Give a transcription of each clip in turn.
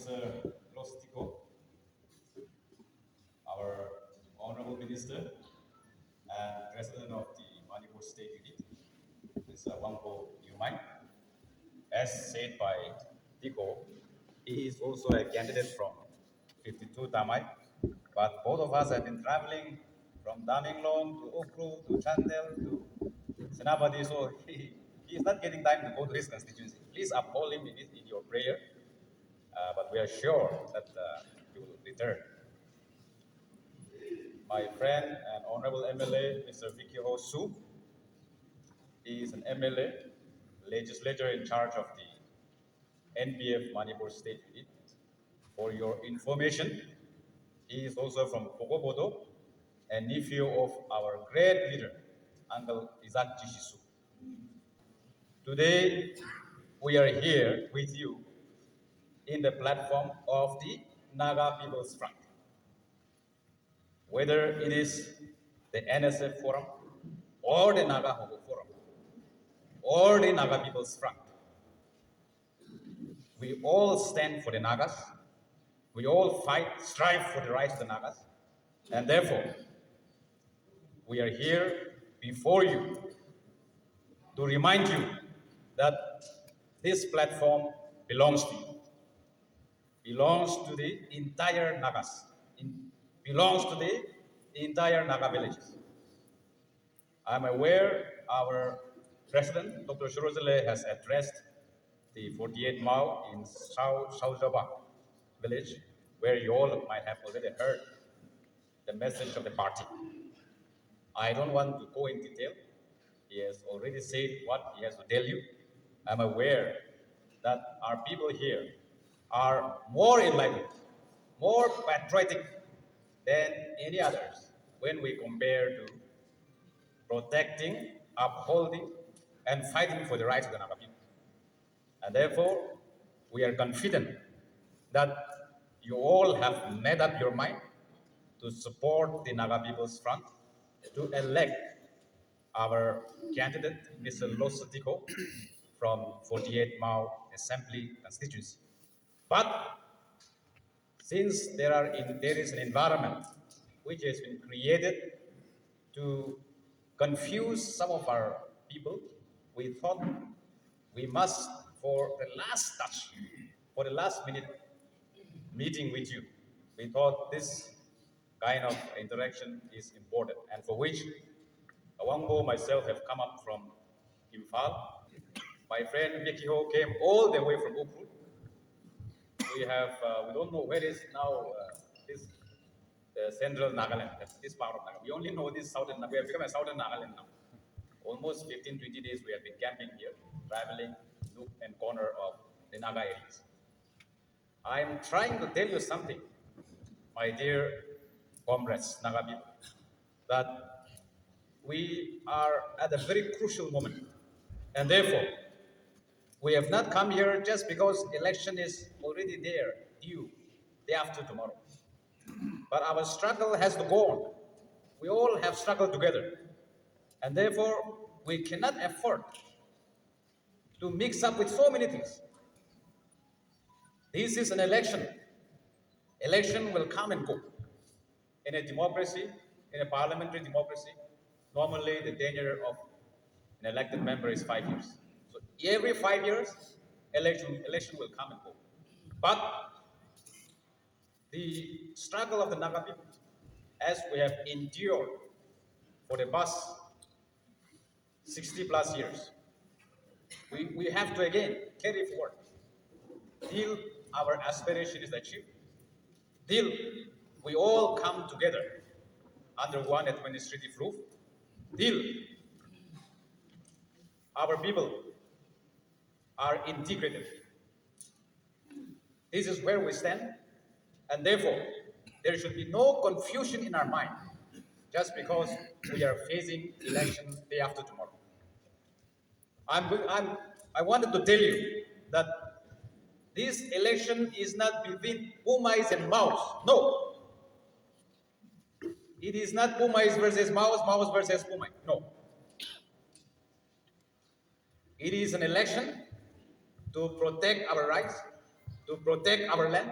Mr. Lostiko, our Honorable Minister and President of the Manipur State Unit, Mr. Wangpo Yumai. As said by Tiko, he is also a candidate from 52 Tamai, but both of us have been traveling from Daminglong to Ukru to Chandel to Senapati, so he is not getting time to go to his constituency. Please uphold him in your prayer, but we are sure that he will return. My friend and honorable MLA, Mr. Vicky Ho Su, he is an MLA, legislator in charge of the NPF Manipur State Unit. For your information, he is also from Kokobodo and nephew of our great leader, Uncle Isaac Jishisu. Today, we are here with you in the platform of the Naga People's Front. Whether it is the NSF Forum or the Naga Hogo Forum or the Naga People's Front, we all stand for the Nagas. We all strive for the rights of the Nagas. And therefore, we are here before you to remind you that this platform belongs to you, belongs to the entire Nagas, belongs to the entire Naga villages. I'm aware our President, Dr. Shirozele, has addressed the 48 Mao in South Java village, where you all might have already heard the message of the party. I don't want to go in detail. He has already said what he has to tell you. I'm aware that our people here are more enlightened, more patriotic than any others when we compare to protecting, upholding, and fighting for the rights of the Naga people. And therefore, we are confident that you all have made up your mind to support the Naga People's Front to elect our candidate, Mr. Losotiko, from 48 Mao Assembly constituency. But since there is an environment which has been created to confuse some of our people, we thought we must, for the last touch, for the last minute meeting with you, we thought this kind of interaction is important, and for which Awangbo myself have come up from Imphal. My friend Vicky Ho came all the way from Ukru. We don't know where is now this central Nagaland, this part of Nagaland. We only know this southern Nagaland. We have become a southern Nagaland now. Almost 15, 20 days we have been camping here, traveling nook and corner of the Naga areas. I am trying to tell you something, my dear comrades, Naga people, that we are at a very crucial moment. And therefore, we have not come here just because election is already there, due, day after tomorrow. But our struggle has to go on. We all have struggled together. And therefore, we cannot afford to mix up with so many things. This is an election. Election will come and go. In a democracy, in a parliamentary democracy, normally the tenure of an elected member is 5 years. So every 5 years, election will come and go. But the struggle of the Naga people, as we have endured for the past 60 plus years, we have to again carry forward till our aspiration is achieved, till we all come together under one administrative roof, till our people are integrated. This is where we stand, and therefore there should be no confusion in our mind just because we are facing election day after tomorrow. I wanted to tell you that this election is not between Pumais and Maos. No. It is not Pumais versus Maos, Maos versus Pumai. No. It is an election to protect our rights, to protect our land,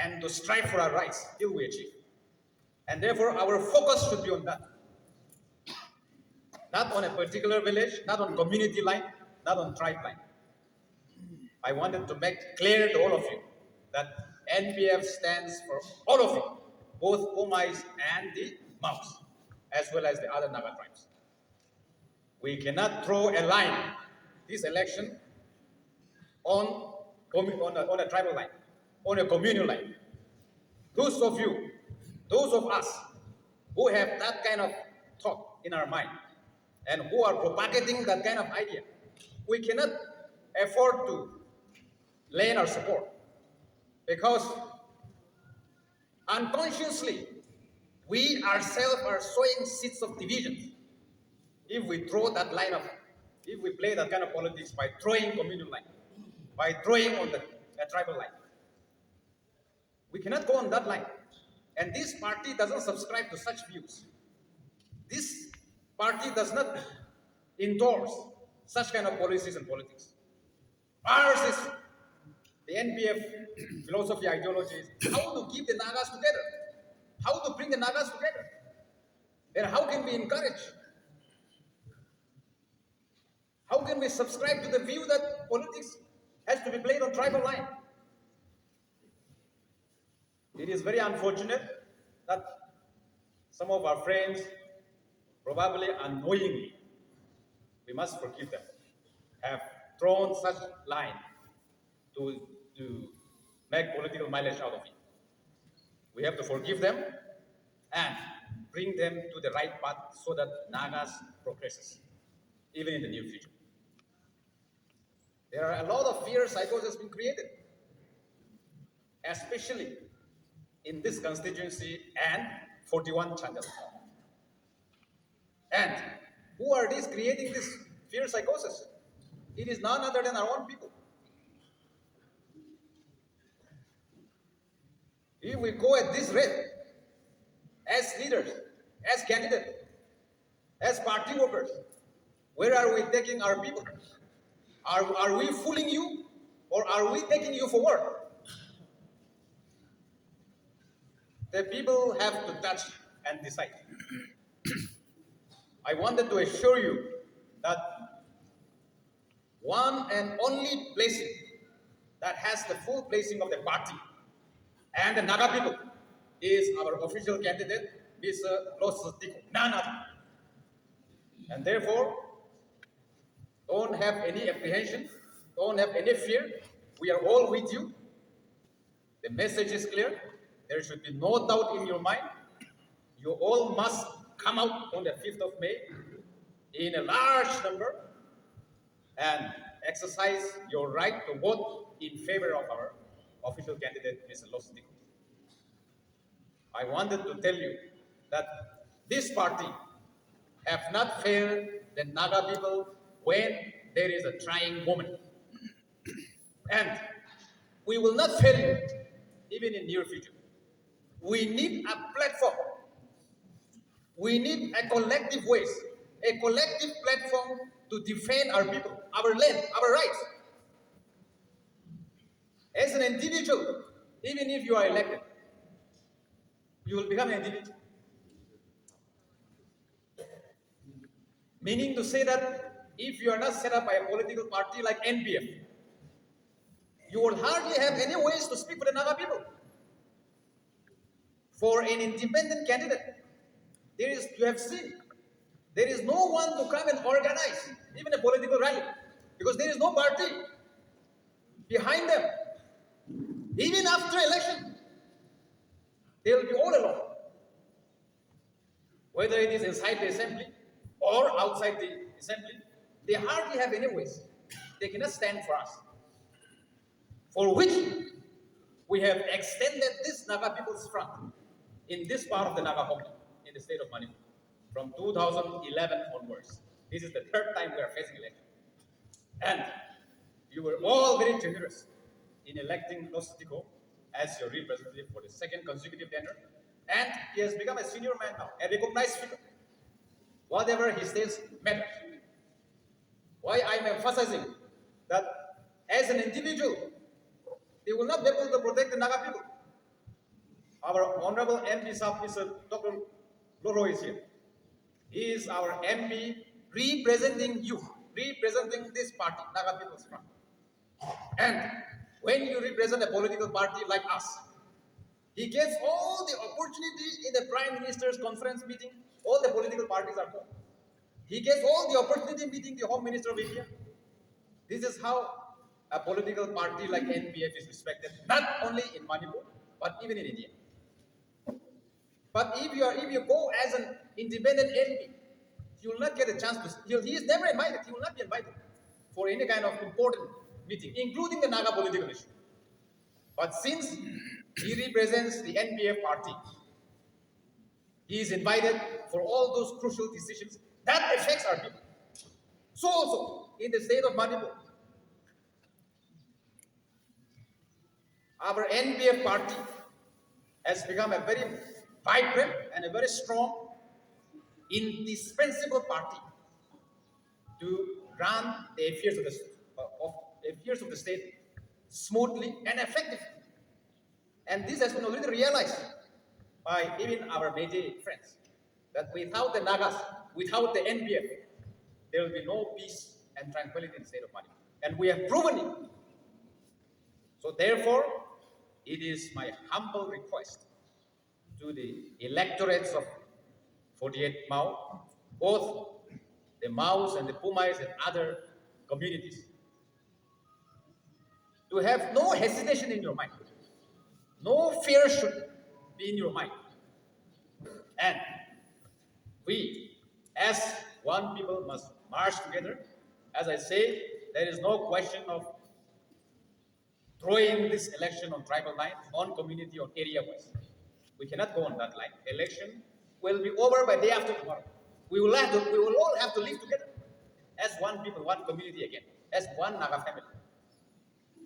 and to strive for our rights till we achieve. And therefore, our focus should be on that. Not on a particular village, not on community line, not on tribe line. I wanted to make clear to all of you that NPF stands for all of you, both Omais and the Maus, as well as the other Naga tribes. We cannot draw a line this election on a tribal line, on a communal line. Those of you, those of us who have that kind of thought in our mind and who are propagating that kind of idea, we cannot afford to lend our support, because unconsciously we ourselves are sowing seeds of division if we play that kind of politics by throwing communal line, by throwing on the tribal line. We cannot go on that line. And this party doesn't subscribe to such views. This party does not endorse such kind of policies and politics. Ours is the NPF philosophy, ideology is how to keep the Nagas together, how to bring the Nagas together, and how can we encourage? How can we subscribe to the view that politics has to be played on tribal line? It is very unfortunate that some of our friends, probably unknowingly, we must forgive them, have thrown such line to make political mileage out of it. We have to forgive them and bring them to the right path so that Nagas progresses, even in the near future. There are a lot of fear psychosis being created, especially in this constituency and 41 channels. And who are these creating this fear psychosis? It is none other than our own people. If we go at this rate, as leaders, as candidates, as party workers, where are we taking our people? Are we fooling you, or are we taking you forward? The people have to touch and decide. I wanted to assure you that one and only blessing that has the full blessing of the party and the Naga people is our official candidate, Mr. none other. And therefore, don't have any apprehension, don't have any fear. We are all with you. The message is clear. There should be no doubt in your mind. You all must come out on the 5th of May in a large number and exercise your right to vote in favor of our official candidate, Mr. Losdiko. I wanted to tell you that this party have not failed the Naga people when there is a trying moment. And we will not fail you even in near future. We need a platform. We need a collective voice, a collective platform to defend our people, our land, our rights. As an individual, even if you are elected, you will become an individual. Meaning to say that if you are not set up by a political party like NPF, you will hardly have any ways to speak for the Naga people. For an independent candidate, you have seen, there is no one to come and organize even a political rally, because there is no party behind them. Even after election, they will be all alone. Whether it is inside the assembly or outside the assembly, they hardly have any ways. They cannot stand for us. For which we have extended this Naga people's front in this part of the Naga homeland in the state of Manipur from 2011 onwards. This is the 3rd time we are facing election. And you were all very generous in electing Losdiko as your representative for the 2nd consecutive tenure. And he has become a senior man now, a recognized figure. Whatever he says matters. Why I am emphasizing that as an individual, They will not be able to protect the Naga people. Our honorable MP, Mr. Dr. Loro is here. He is our MP representing you, representing this party, Naga People's Front. And when you represent a political party like us, he gets all the opportunity in the Prime Minister's conference meeting. All the political parties are home. He gets all the opportunity meeting the Home Minister of India. This is how a political party like NPF is respected, not only in Manipur, but even in India. But if you go as an independent MP, you will not get a chance to. He is never invited. He will not be invited for any kind of important meeting, including the Naga political issue. But since he represents the NPF party, he is invited for all those crucial decisions that affects our people. So also in the state of Manipur, our NPF party has become a very vibrant and a very strong, indispensable party to run the affairs of the state smoothly and effectively. And this has been already realized by even our Meiji friends, that without the Nagas, without the NPF, there will be no peace and tranquility in the state of Manipur. And we have proven it. So therefore, it is my humble request to the electorates of 48 Mao, both the Maos and the Pumais and other communities, to have no hesitation in your mind. No fear should be in your mind. And we, as one people, must march together. As I say, there is no question of throwing this election on tribal lines, on community, on area wise. We cannot go on that line. Election will be over by day after tomorrow. We will all have to live together as one people, one community again, as one Naga family.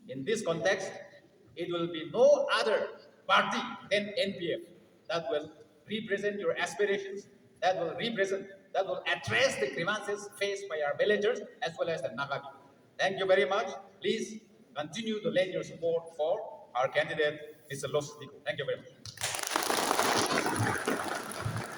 In this context, it will be no other party than NPF that will represent your aspirations, that will address the grievances faced by our villagers as well as the Naga people. Thank you very much. Please continue to lend your support for our candidate, Mr. Los Nico. Thank you very much.